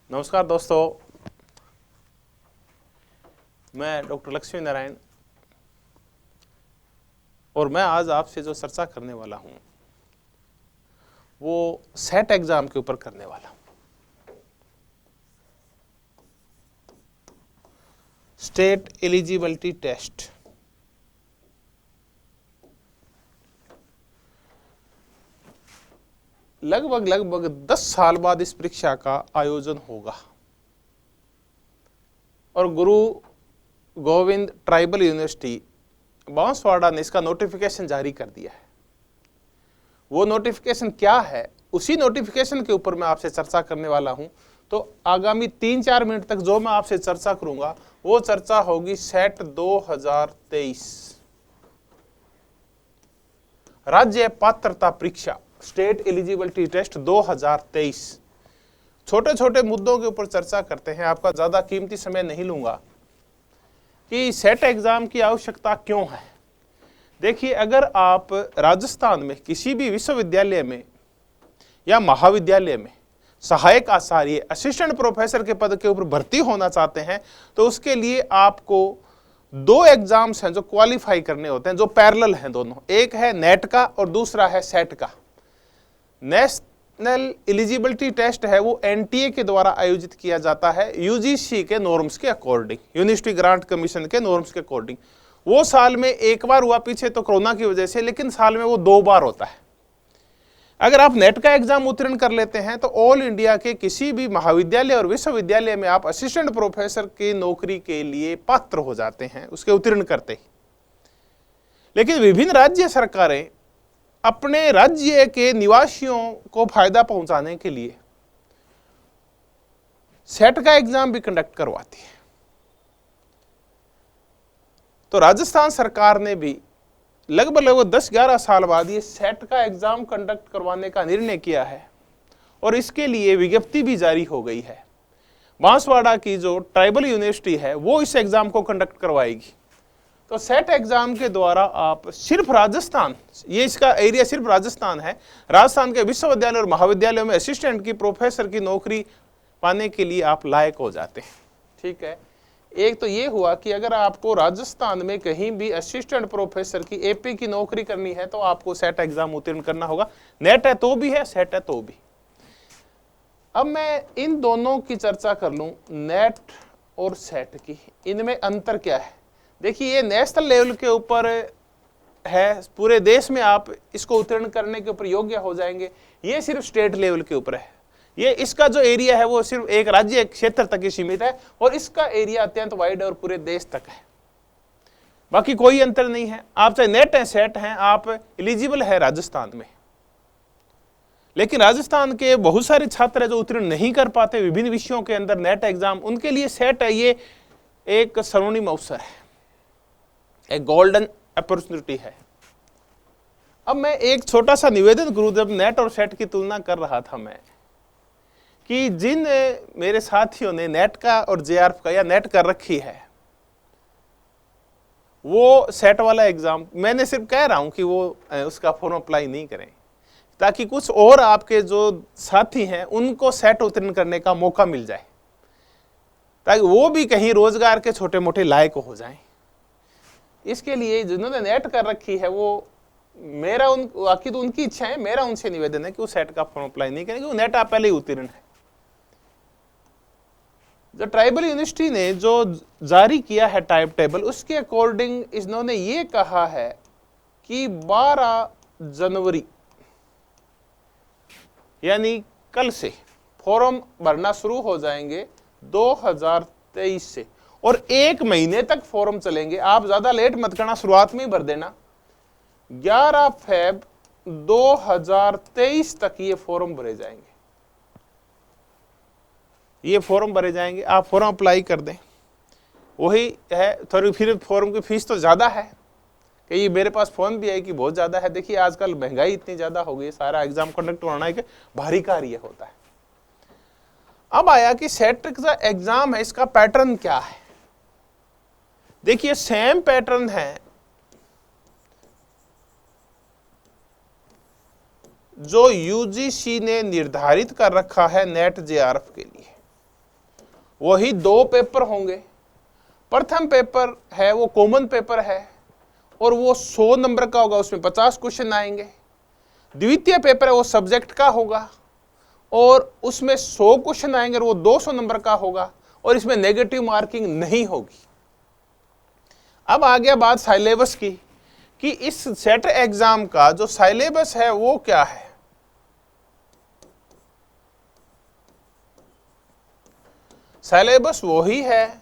नमस्कार दोस्तों, मैं डॉक्टर लक्ष्मी नारायण और मैं आज आपसे जो चर्चा करने वाला हूं वो सेट एग्जाम के ऊपर करने वाला हूं। State eligibility test. लगभग 10 साल बाद इस परीक्षा का आयोजन होगा और गुरु गोविंद ट्राइबल यूनिवर्सिटी बांसवाड़ा ने इसका नोटिफिकेशन जारी कर दिया है। वो नोटिफिकेशन क्या है, उसी नोटिफिकेशन के ऊपर मैं आपसे चर्चा करने वाला हूं। तो आगामी 3-4 मिनट तक जो मैं आपसे चर्चा करूंगा वो चर्चा होगी सेट 2023 राज्य पात्रता परीक्षा स्टेट एलिजिबिलिटी टेस्ट 2023। छोटे छोटे मुद्दों के ऊपर चर्चा करते हैं। आपका ज्यादा कीमती समय नहीं लूंगा कि सेट एग्जाम की आवश्यकता क्यों है। देखिए, अगर आप राजस्थान में किसी भी विश्वविद्यालय में या महाविद्यालय में सहायक आचार्य असिस्टेंट प्रोफेसर के पद के ऊपर भर्ती होना चाहते हैं तो उसके लिए आपको 2 एग्जाम्स हैं जो क्वालिफाई करने होते हैं, जो पैरेलल हैं दोनों। एक है नेट का और दूसरा है सेट का। नेशनल एलिजिबिलिटी टेस्ट है वो एनटीए के द्वारा आयोजित किया जाता है, यूजीसी के नॉर्म्स के अकॉर्डिंग, यूनिवर्सिटी ग्रांट कमीशन के नॉर्म्स के अकॉर्डिंग। वो साल में एक बार हुआ, पीछे तो कोरोना की वजह से, लेकिन साल में वो 2 बार होता है। अगर आप नेट का एग्जाम उत्तीर्ण कर लेते हैं तो ऑल इंडिया के किसी भी महाविद्यालय और विश्वविद्यालय में आप असिस्टेंट प्रोफेसर की नौकरी के लिए पात्र हो जाते हैं, उसके उत्तीर्ण करते ही। लेकिन विभिन्न राज्य सरकारें अपने राज्य के निवासियों को फायदा पहुंचाने के लिए सेट का एग्जाम भी कंडक्ट करवाती है। तो राजस्थान सरकार ने भी लगभग 10-11 साल बाद ये सेट का एग्जाम कंडक्ट करवाने का निर्णय किया है और इसके लिए विज्ञप्ति भी जारी हो गई है। बांसवाड़ा की जो ट्राइबल यूनिवर्सिटी है वो इस एग्जाम को कंडक्ट करवाएगी। तो सेट एग्जाम के द्वारा आप सिर्फ राजस्थान, ये इसका एरिया सिर्फ राजस्थान है, राजस्थान के विश्वविद्यालय और महाविद्यालयों में असिस्टेंट की प्रोफेसर की नौकरी पाने के लिए आप लायक हो जाते हैं। ठीक है, एक तो ये हुआ कि अगर आपको राजस्थान में कहीं भी असिस्टेंट प्रोफेसर की एपी की नौकरी करनी है तो आपको सेट एग्जाम उत्तीर्ण करना होगा। नेट है तो भी है, सेट है तो भी। अब मैं इन दोनों की चर्चा कर लूं, नेट और सेट की, इनमें अंतर क्या है। देखिए, ये नेशनल लेवल के ऊपर है, पूरे देश में आप इसको उत्तीर्ण करने के ऊपर योग्य हो जाएंगे। ये सिर्फ स्टेट लेवल के ऊपर है। ये इसका जो एरिया है वो सिर्फ एक राज्य क्षेत्र तक ही सीमित है और इसका एरिया अत्यंत वाइड और पूरे देश तक है, बाकी कोई अंतर नहीं है। आप चाहे नेट है सेट हैं, आप एलिजिबल है राजस्थान में। लेकिन राजस्थान के बहुत सारे छात्र हैं जो उत्तीर्ण नहीं कर पाते विभिन्न विषयों के अंदर नेट एग्जाम, उनके लिए सेट है ये एक स्वर्णिम अवसर है, एक गोल्डन अपॉर्चुनिटी है। अब मैं एक छोटा सा निवेदन करूं, जब नेट और सेट की तुलना कर रहा था मैं, कि जिन मेरे साथियों ने नेट का और जेआरएफ का या नेट कर रखी है वो सेट वाला एग्जाम, मैंने सिर्फ कह रहा हूं कि वो उसका फॉर्म अप्लाई नहीं करें, ताकि कुछ और आपके जो साथी हैं उनको सेट उत्तीर्ण करने का मौका मिल जाए, ताकि वो भी कहीं रोजगार के छोटे मोटे लायक हो जाएं। इसके लिए जिन्होंने नेट कर रखी है वो, मेरा बाकी तो उनकी इच्छा है, मेरा उनसे निवेदन है कि वो सेट का फॉर्म अप्लाई नहीं करें, क्योंकि नेट आप पहले ही उत्तीर्ण है। जो ट्राइबल यूनिवर्सिटी ने जो जारी किया है टाइम टेबल, उसके अकॉर्डिंग इन्होंने ये कहा है कि 12 जनवरी यानी कल से फॉर्म भरना शुरू हो जाएंगे 2023 से, और 1 महीने तक फॉर्म चलेंगे। आप ज्यादा लेट मत करना, शुरुआत में ही भर देना। 11 फेब 2023 तक ये फॉर्म भरे जाएंगे, ये फॉर्म भरे जाएंगे। आप फॉर्म अप्लाई कर दें, वही है। थोड़ी फिर फॉर्म की फीस तो ज़्यादा है, कि ये मेरे पास फोन भी है कि बहुत ज़्यादा है। देखिए, आजकल महंगाई इतनी ज़्यादा हो गई, सारा एग्जाम कंडक्ट होना है, भारी कार्य होता है। अब आया कि सेट का एग्जाम है, इसका पैटर्न क्या है। देखिए, सेम पैटर्न है जो यूजीसी ने निर्धारित कर रखा है नेट जेआरएफ के लिए। वही 2 पेपर होंगे। प्रथम पेपर है वो कॉमन पेपर है और वो 100 नंबर का होगा, उसमें 50 क्वेश्चन आएंगे। द्वितीय पेपर है वो सब्जेक्ट का होगा और उसमें 100 क्वेश्चन आएंगे और वो 200 नंबर का होगा और इसमें नेगेटिव मार्किंग नहीं होगी। अब आ गया बात सिलेबस की कि इस सेट एग्जाम का जो सिलेबस है वो क्या है। सिलेबस वही है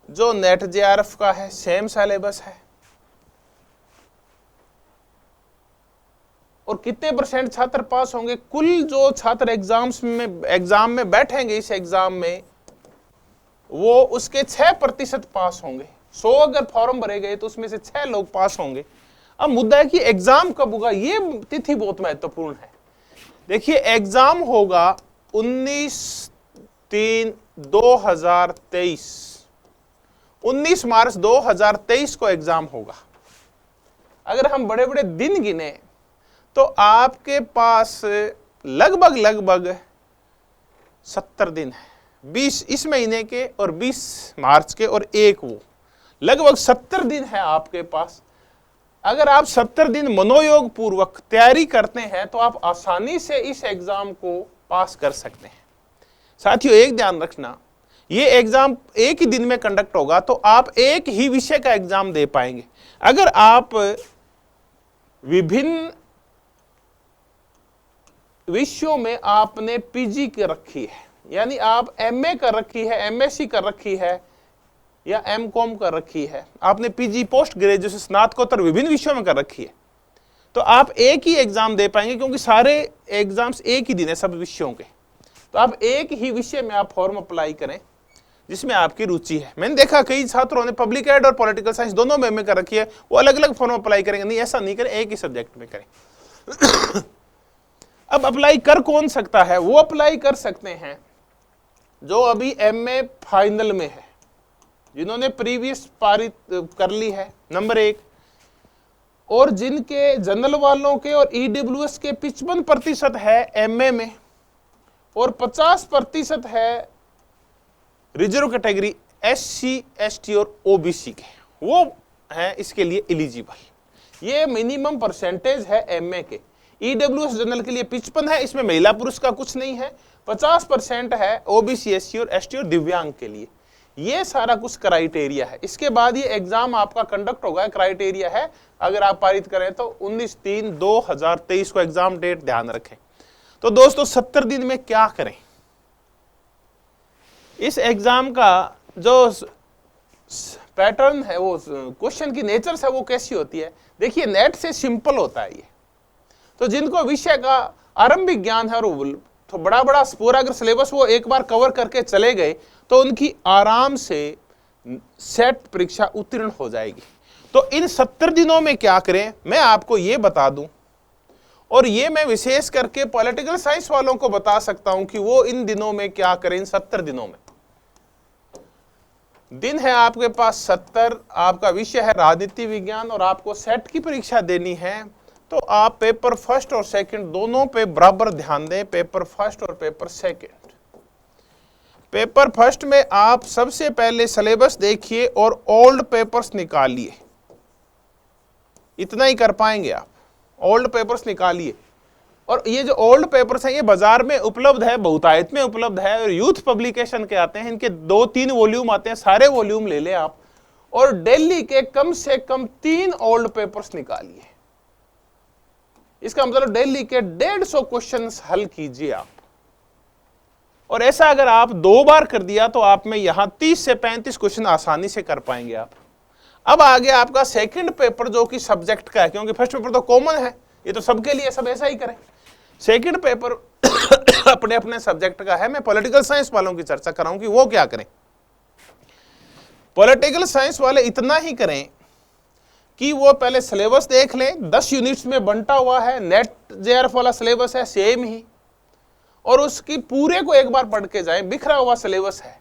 जो नेट जेआरएफ का है, सेम सिलेबस है। और कितने % छात्र पास होंगे? कुल जो छात्र एग्जाम में बैठेंगे इस एग्जाम में, वो उसके 6% पास होंगे। 100 अगर फॉर्म भरे गए तो उसमें से 6 लोग पास होंगे। अब मुद्दा है कि एग्जाम कब होगा, ये तिथि बहुत महत्वपूर्ण है। देखिए एग्जाम होगा 19/3/2023, 19 मार्च 2023 को एग्जाम होगा। अगर हम बड़े बड़े दिन गिने तो आपके पास लगभग 70 दिन है, 20 इस महीने के और 20 मार्च के और 1 वो, लगभग 70 दिन है आपके पास। अगर आप 70 दिन मनोयोग पूर्वक तैयारी करते हैं तो आप आसानी से इस एग्जाम को पास कर सकते हैं। साथियों एक ध्यान रखना, ये एग्जाम एक ही दिन में कंडक्ट होगा तो आप एक ही विषय का एग्जाम दे पाएंगे। अगर आप विभिन्न विषयों में आपने पीजी कर रखी है, यानी आप एमए कर रखी है, एमएससी कर रखी है या एमकॉम कर रखी है, आपने पीजी पोस्ट ग्रेजुएशन स्नातकोत्तर विभिन्न विषयों में कर रखी है, तो आप एक ही एग्जाम दे पाएंगे क्योंकि सारे एग्जाम्स एक ही दिन है सब विषयों के। तो आप एक ही विषय में आप फॉर्म अप्लाई करें जिसमें आपकी रुचि है। मैंने देखा कई छात्रों ने पब्लिक एड और पॉलिटिकल साइंस दोनों में कर रखी है, वो अलग अलग फॉर्म अप्लाई करेंगे। नहीं, ऐसा नहीं करें, एक ही सब्जेक्ट में करें। अब अप्लाई कर कौन सकता है? वो अप्लाई कर सकते हैं जो अभी एमए फाइनल में है, जिन्होंने प्रीवियस पारित कर ली है, नंबर 1, और जिनके जनरल वालों के और ईडब्ल्यूएस के 55% है एमए में और 50% है रिजर्व कैटेगरी एससी, एसटी और ओबीसी के, वो हैं इसके लिए एलिजिबल। ये मिनिमम परसेंटेज है एमए के। ईडब्ल्यूएस जनरल के लिए 55 है, इसमें महिला पुरुष का कुछ नहीं है। 50% है ओबीसी, एससी और एसटी और दिव्यांग के लिए। ये सारा कुछ क्राइटेरिया है। इसके बाद ये एग्जाम आपका कंडक्ट होगा, क्राइटेरिया है। अगर आप पारित करें तो 19/3/2023 को एग्जाम डेट ध्यान रखें। तो दोस्तों 70 दिन में क्या करें? इस एग्जाम का जो पैटर्न है, वो क्वेश्चन की नेचर है वो कैसी होती है, देखिए नेट से सिंपल होता है ये। तो जिनको विषय का आरंभिक ज्ञान है और तो बड़ा पूरा अगर सिलेबस वो एक बार कवर करके चले गए तो उनकी आराम से सेट परीक्षा उत्तीर्ण हो जाएगी। तो इन 70 दिनों में क्या करें मैं आपको ये बता दूं, और ये मैं विशेष करके पॉलिटिकल साइंस वालों को बता सकता हूं कि वो इन दिनों में क्या करें। इन 70 दिनों में दिन है आपके पास 70, आपका विषय है राजनीति विज्ञान और आपको सेट की परीक्षा देनी है। तो आप पेपर फर्स्ट और सेकंड दोनों पे बराबर ध्यान दें, पेपर फर्स्ट और पेपर सेकंड। पेपर फर्स्ट में आप सबसे पहले सिलेबस देखिए और ओल्ड पेपर्स निकालिए, इतना ही कर पाएंगे आप। ओल्ड पेपर्स निकालिए, और ये जो ओल्ड पेपर्स हैं ये बाजार में उपलब्ध है, बहुतायत में उपलब्ध है और यूथ पब्लिकेशन के आते हैं, इनके 2-3 वॉल्यूम आते हैं, सारे वॉल्यूम ले लें आप और दिल्ली के कम से कम 3 ओल्ड पेपर्स निकालिए। इसका मतलब दिल्ली के 150 क्वेश्चंस हल कीजिए आप। और ऐसा अगर आप 2 बार कर दिया तो आप में यहां 30 से 35 क्वेश्चन आसानी से कर पाएंगे आप। अब आ गया आपका सेकंड पेपर जो कि सब्जेक्ट का है, क्योंकि फर्स्ट पेपर तो कॉमन है, ये तो सबके लिए, सब ऐसा ही करें। सेकंड पेपर अपने अपने सब्जेक्ट का है। मैं पॉलिटिकल साइंस वालों की चर्चा कर रहा हूं कि वो क्या करें। पॉलिटिकल साइंस वाले इतना ही करें कि वो पहले सिलेबस देख लें, 10 यूनिट्स में बंटा हुआ है, नेट जेआरएफ वाला सिलेबस है सेम ही, और उसकी पूरे को एक बार पढ़ के जाएं। बिखरा हुआ सिलेबस है,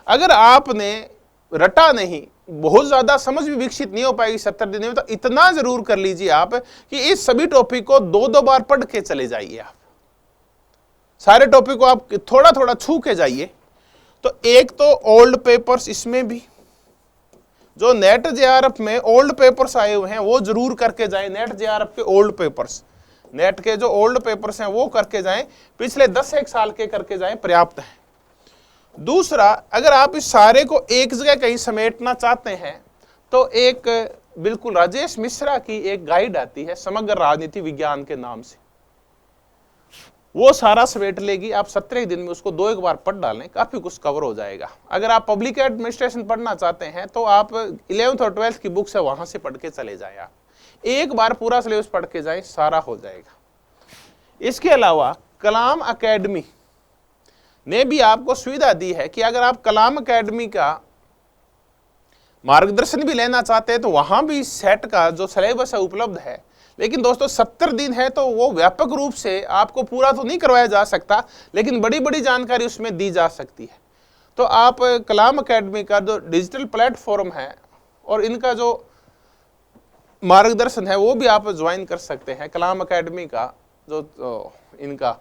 अगर आपने रटा नहीं, बहुत ज्यादा समझ भी विकसित नहीं हो पाएगी 70 दिन में, तो इतना जरूर कर लीजिए आप कि इस सभी टॉपिक को 2-2 बार पढ़ के चले जाइए। आप सारे टॉपिक को आप थोड़ा थोड़ा छू के जाइए, तो एक तो ओल्ड पेपर्स, इसमें भी जो नेट जेआरएफ में ओल्ड पेपर्स आए हुए हैं वो जरूर करके जाएं। नेट जेआरएफ के ओल्ड पेपर्स, नेट के जो ओल्ड पेपर्स हैं वो करके जाएं, पिछले 10-1 साल के करके जाएं, पर्याप्त है। दूसरा, अगर आप इस सारे को एक जगह कहीं समेटना चाहते हैं तो एक बिल्कुल राजेश मिश्रा की एक गाइड आती है समग्र राजनीति विज्ञान के नाम से, वो सारा समेट लेगी। आप 17 दिन में उसको 2-1 बार पढ़ डालें, काफी कुछ कवर हो जाएगा। अगर आप पब्लिक एडमिनिस्ट्रेशन पढ़ना चाहते हैं तो आप 11th और 12th की बुक्स है वहां से पढ़ के चले जाएं। आप एक बार पूरा सिलेबस पढ़ के जाएं, सारा हो जाएगा। इसके अलावा कलाम अकेडमी ने भी आपको सुविधा दी है कि अगर आप कलाम अकेडमी का मार्गदर्शन भी लेना चाहते हैं तो वहां भी सेट का जो सिलेबस है उपलब्ध है। लेकिन दोस्तों 70 दिन है तो वो व्यापक रूप से आपको पूरा तो नहीं करवाया जा सकता, लेकिन बड़ी बड़ी जानकारी उसमें दी जा सकती है। तो आप कलाम अकेडमी का जो डिजिटल प्लेटफॉर्म है और इनका जो मार्गदर्शन है वो भी आप ज्वाइन कर सकते हैं। कलाम अकेडमी का जो इनका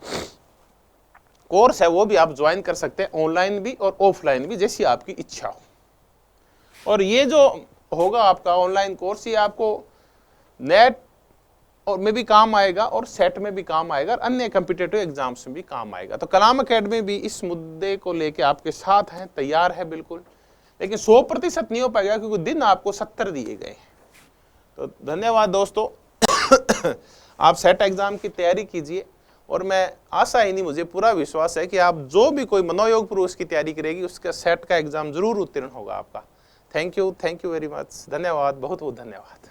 कोर्स है वो भी आप ज्वाइन कर सकते हैं, ऑनलाइन भी और ऑफलाइन भी, जैसी आपकी इच्छा हो। और ये जो होगा आपका ऑनलाइन कोर्स, ये आपको नेट और में भी काम आएगा और सेट में भी काम आएगा और अन्य कॉम्पिटिटिव एग्जाम्स में भी काम आएगा। तो कलाम अकेडमी भी इस मुद्दे को लेके आपके साथ है, तैयार है बिल्कुल, लेकिन 100% नहीं हो पाएगा क्योंकि दिन आपको 70 दिए गए हैं। तो धन्यवाद दोस्तों। आप सेट एग्जाम की तैयारी कीजिए और मैं आशा ही नहीं, मुझे पूरा विश्वास है कि आप जो भी कोई मनोयोग पूर्वक उसकी तैयारी करेगी उसका सेट का एग्जाम जरूर उत्तीर्ण होगा आपका। Thank you very much. धन्यवाद, बहुत बहुत धन्यवाद।